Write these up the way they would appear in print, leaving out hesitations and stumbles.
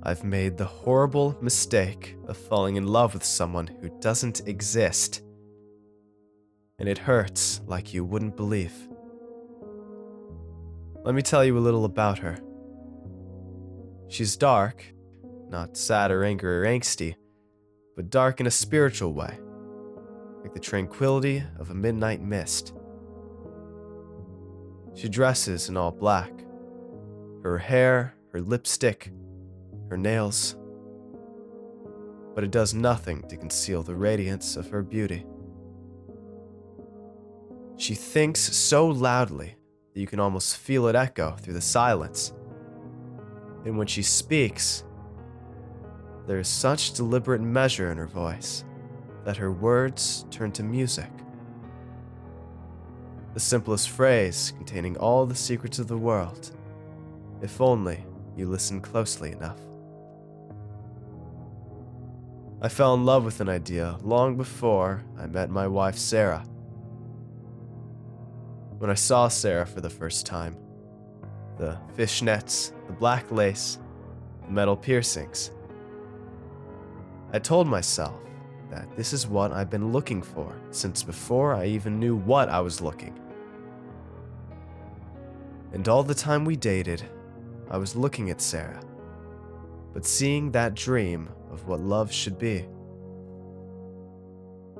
I've made the horrible mistake of falling in love with someone who doesn't exist. And it hurts like you wouldn't believe. Let me tell you a little about her. She's dark, not sad or angry or angsty, but dark in a spiritual way, like the tranquility of a midnight mist. She dresses in all black. Her hair, her lipstick, her nails. But it does nothing to conceal the radiance of her beauty. She thinks so loudly that you can almost feel it echo through the silence. And when she speaks, there is such deliberate measure in her voice that her words turn to music. The simplest phrase containing all the secrets of the world, if only you listen closely enough. I fell in love with an idea long before I met my wife Sarah. When I saw Sarah for the first time, the fishnets, the black lace, the metal piercings, I told myself that this is what I've been looking for since before I even knew what I was looking. And all the time we dated, I was looking at Sarah, but seeing that dream of what love should be.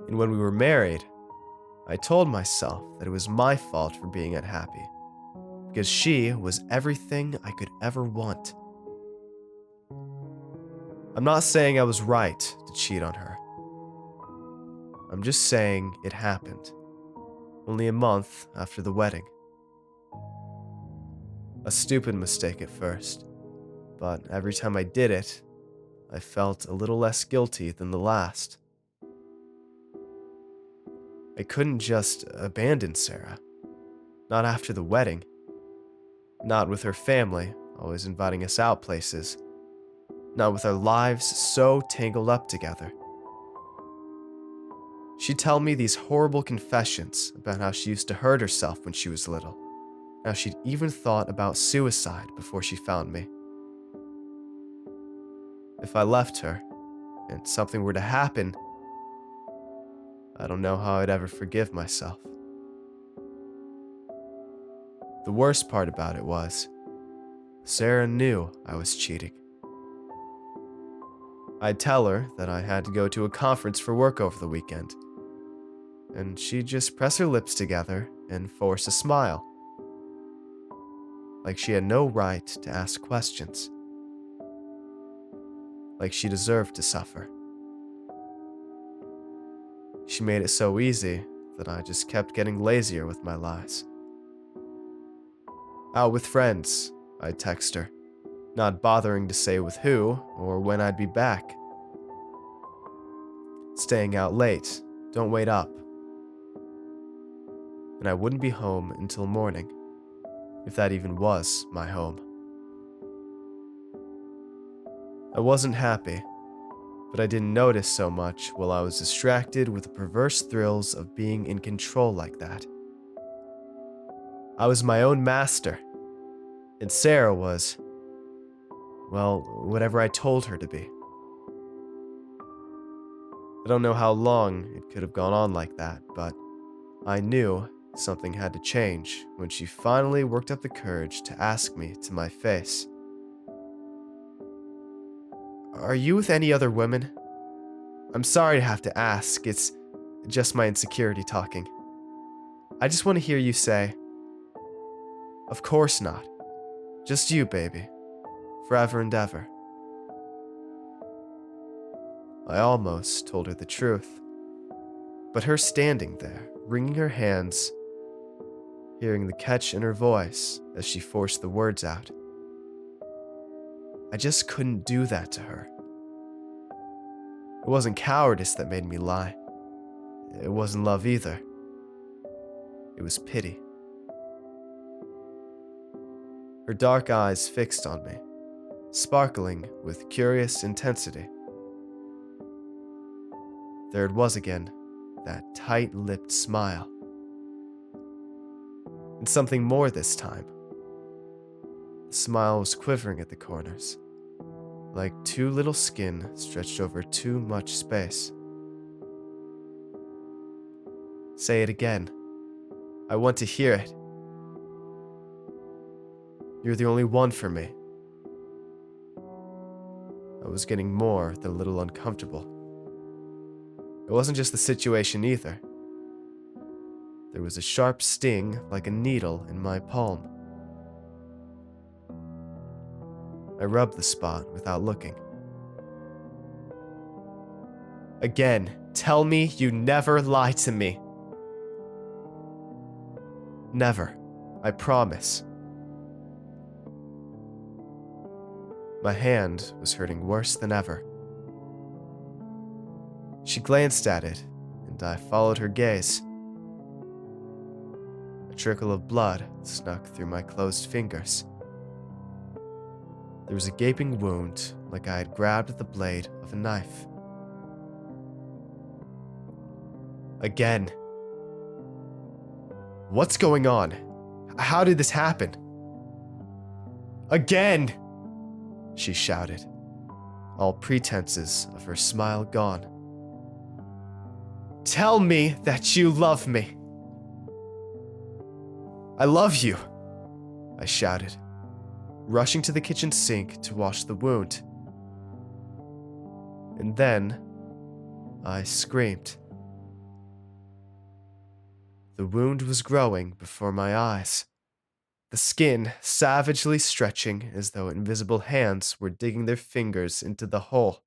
And when we were married, I told myself that it was my fault for being unhappy, because she was everything I could ever want. I'm not saying I was right to cheat on her. I'm just saying it happened, only a month after the wedding. A stupid mistake at first, but every time I did it, I felt a little less guilty than the last. I couldn't just abandon Sarah. Not after the wedding. Not with her family, always inviting us out places. Not with our lives so tangled up together. She'd tell me these horrible confessions about how she used to hurt herself when she was little. How she'd even thought about suicide before she found me. If I left her, and something were to happen, I don't know how I'd ever forgive myself. The worst part about it was, Sarah knew I was cheating. I'd tell her that I had to go to a conference for work over the weekend, and she'd just press her lips together and force a smile, like she had no right to ask questions, like she deserved to suffer. She made it so easy that I just kept getting lazier with my lies. Out with friends, I'd text her, not bothering to say with who or when I'd be back. Staying out late, don't wait up. And I wouldn't be home until morning, if that even was my home. I wasn't happy, but I didn't notice so much while I was distracted with the perverse thrills of being in control like that. I was my own master, and Sarah was, well, whatever I told her to be. I don't know how long it could have gone on like that, but I knew something had to change when she finally worked up the courage to ask me to my face. Are you with any other women? I'm sorry to have to ask, it's just my insecurity talking. I just want to hear you say, of course not. Just you, baby. Forever and ever. I almost told her the truth, but her standing there, wringing her hands, hearing the catch in her voice as she forced the words out, I just couldn't do that to her. It wasn't cowardice that made me lie. It wasn't love either. It was pity. Her dark eyes fixed on me, sparkling with curious intensity. There it was again, that tight-lipped smile. And something more this time. The smile was quivering at the corners, like too little skin stretched over too much space. Say it again. I want to hear it. You're the only one for me. I was getting more than a little uncomfortable. It wasn't just the situation either. There was a sharp sting like a needle in my palm. I rubbed the spot without looking. Again, tell me you never lie to me. Never. I promise. My hand was hurting worse than ever. She glanced at it, and I followed her gaze. A trickle of blood snuck through my closed fingers. There was a gaping wound, like I had grabbed the blade of a knife. Again. What's going on? How did this happen? Again! She shouted, all pretenses of her smile gone. Tell me that you love me. I love you, I shouted, rushing to the kitchen sink to wash the wound. And then I screamed. The wound was growing before my eyes, the skin savagely stretching as though invisible hands were digging their fingers into the hole.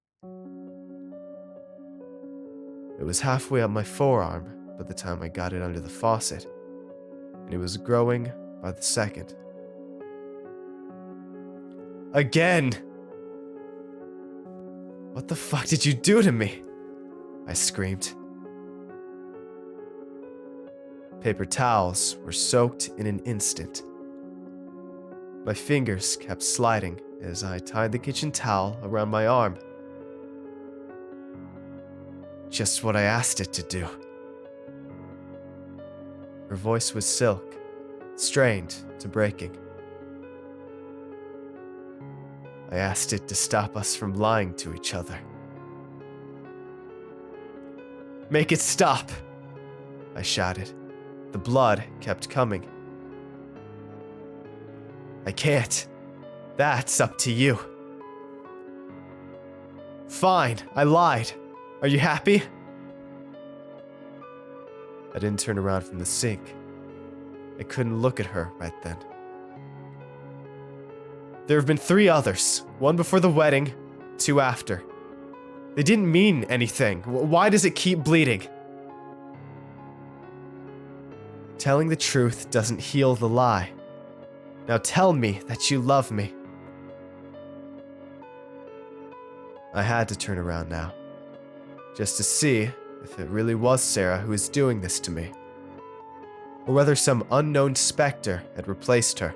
It was halfway up my forearm by the time I got it under the faucet, and it was growing by the second. Again! What the fuck did you do to me? I screamed. Paper towels were soaked in an instant. My fingers kept sliding as I tied the kitchen towel around my arm. Just what I asked it to do. Her voice was silk, strained to breaking. I asked it to stop us from lying to each other. Make it stop, I shouted. The blood kept coming. I can't. That's up to you. Fine, I lied. Are you happy? I didn't turn around from the sink. I couldn't look at her right then. There have been 3 others, 1 before the wedding, 2 after. They didn't mean anything. Why does it keep bleeding? Telling the truth doesn't heal the lie. Now tell me that you love me. I had to turn around now, just to see if it really was Sarah who was doing this to me, or whether some unknown specter had replaced her.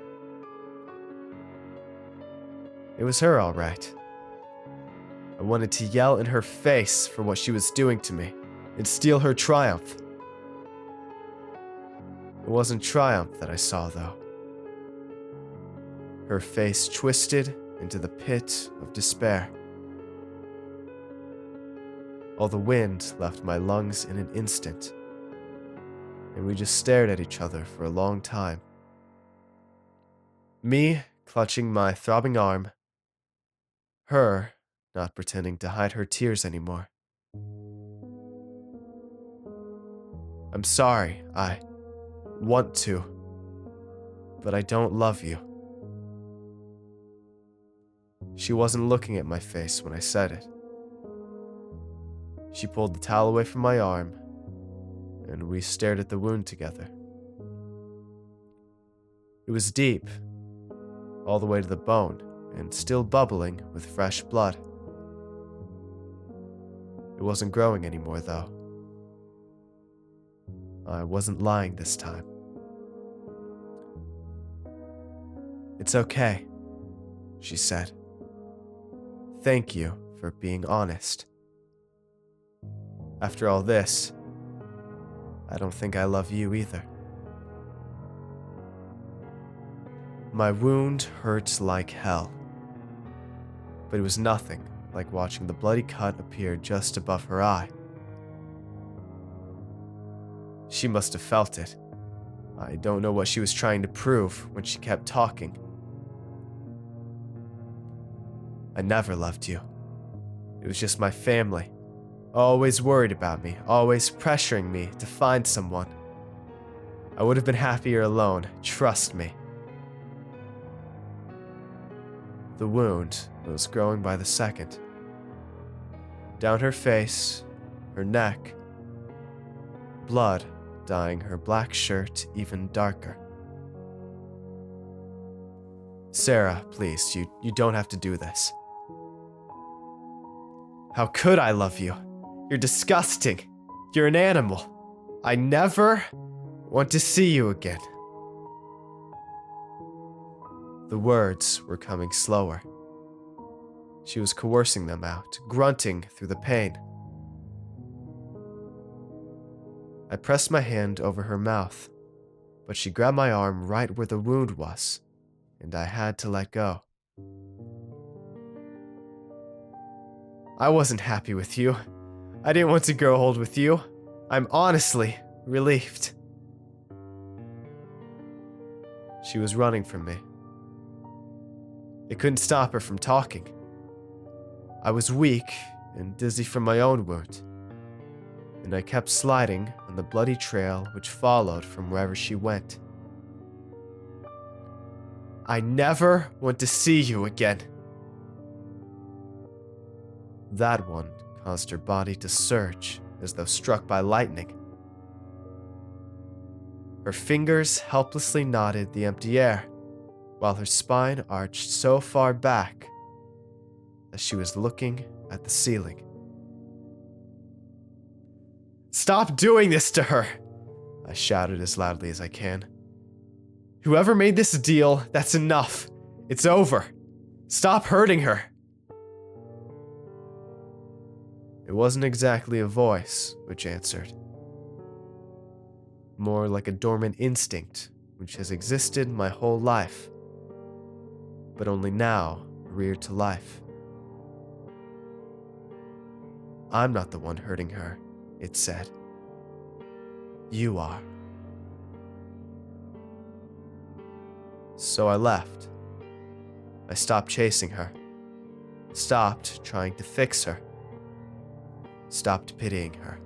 It was her, all right. I wanted to yell in her face for what she was doing to me, and steal her triumph. It wasn't triumph that I saw, though. Her face twisted into the pit of despair. All the wind left my lungs in an instant, and we just stared at each other for a long time. Me clutching my throbbing arm, her not pretending to hide her tears anymore. I'm sorry, I want to, but I don't love you. She wasn't looking at my face when I said it. She pulled the towel away from my arm, and we stared at the wound together. It was deep, all the way to the bone, and still bubbling with fresh blood. It wasn't growing anymore, though. I wasn't lying this time. It's okay, she said. Thank you for being honest. After all this, I don't think I love you either. My wound hurt like hell, but it was nothing like watching the bloody cut appear just above her eye. She must have felt it. I don't know what she was trying to prove when she kept talking. I never loved you. It was just my family, always worried about me, always pressuring me to find someone. I would have been happier alone, trust me. The wound was growing by the second. Down her face, her neck, blood dyeing her black shirt even darker. Sarah, please, you don't have to do this. How could I love you? You're disgusting. You're an animal. I never want to see you again. The words were coming slower. She was coercing them out, grunting through the pain. I pressed my hand over her mouth, but she grabbed my arm right where the wound was, and I had to let go. I wasn't happy with you. I didn't want to grow old with you. I'm honestly relieved. She was running from me. It couldn't stop her from talking. I was weak and dizzy from my own wound, and I kept sliding on the bloody trail which followed from wherever she went. I never want to see you again. That one caused her body to surge as though struck by lightning. Her fingers helplessly knotted the empty air, while her spine arched so far back that she was looking at the ceiling. Stop doing this to her! I shouted as loudly as I can. Whoever made this deal, that's enough. It's over. Stop hurting her. It wasn't exactly a voice which answered. More like a dormant instinct which has existed my whole life, but only now reared to life. I'm not the one hurting her, it said. You are. So I left. I stopped chasing her. Stopped trying to fix her. Stopped pitying her.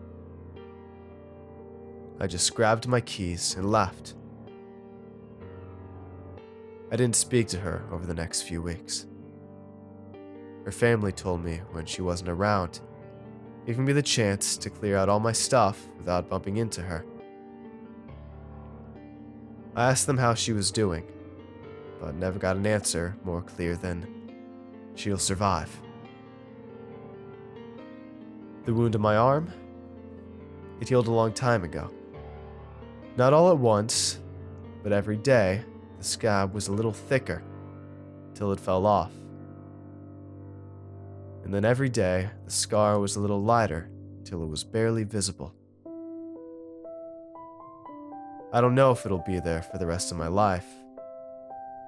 I just grabbed my keys and left. I didn't speak to her over the next few weeks. Her family told me when she wasn't around, giving me the chance to clear out all my stuff without bumping into her. I asked them how she was doing, but never got an answer more clear than, she'll survive. The wound on my arm? It healed a long time ago. Not all at once, but every day, the scab was a little thicker, till it fell off. And then every day, the scar was a little lighter, till it was barely visible. I don't know if it'll be there for the rest of my life,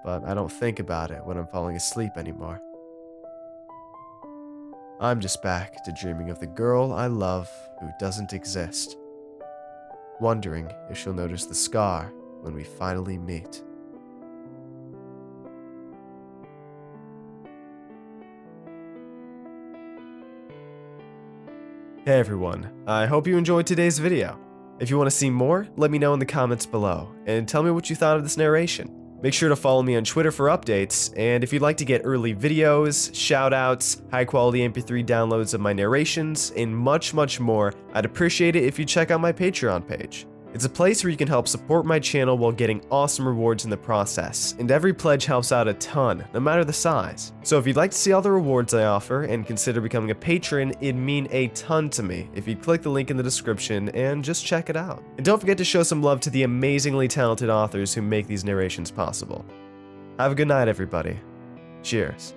but I don't think about it when I'm falling asleep anymore. I'm just back to dreaming of the girl I love who doesn't exist, wondering if she'll notice the scar when we finally meet. Hey everyone, I hope you enjoyed today's video. If you want to see more, let me know in the comments below, and tell me what you thought of this narration. Make sure to follow me on Twitter for updates, and if you'd like to get early videos, shoutouts, high-quality MP3 downloads of my narrations, and much, much more, I'd appreciate it if you check out my Patreon page. It's a place where you can help support my channel while getting awesome rewards in the process, and every pledge helps out a ton, no matter the size. So if you'd like to see all the rewards I offer and consider becoming a patron, it'd mean a ton to me if you'd click the link in the description and just check it out. And don't forget to show some love to the amazingly talented authors who make these narrations possible. Have a good night, everybody. Cheers.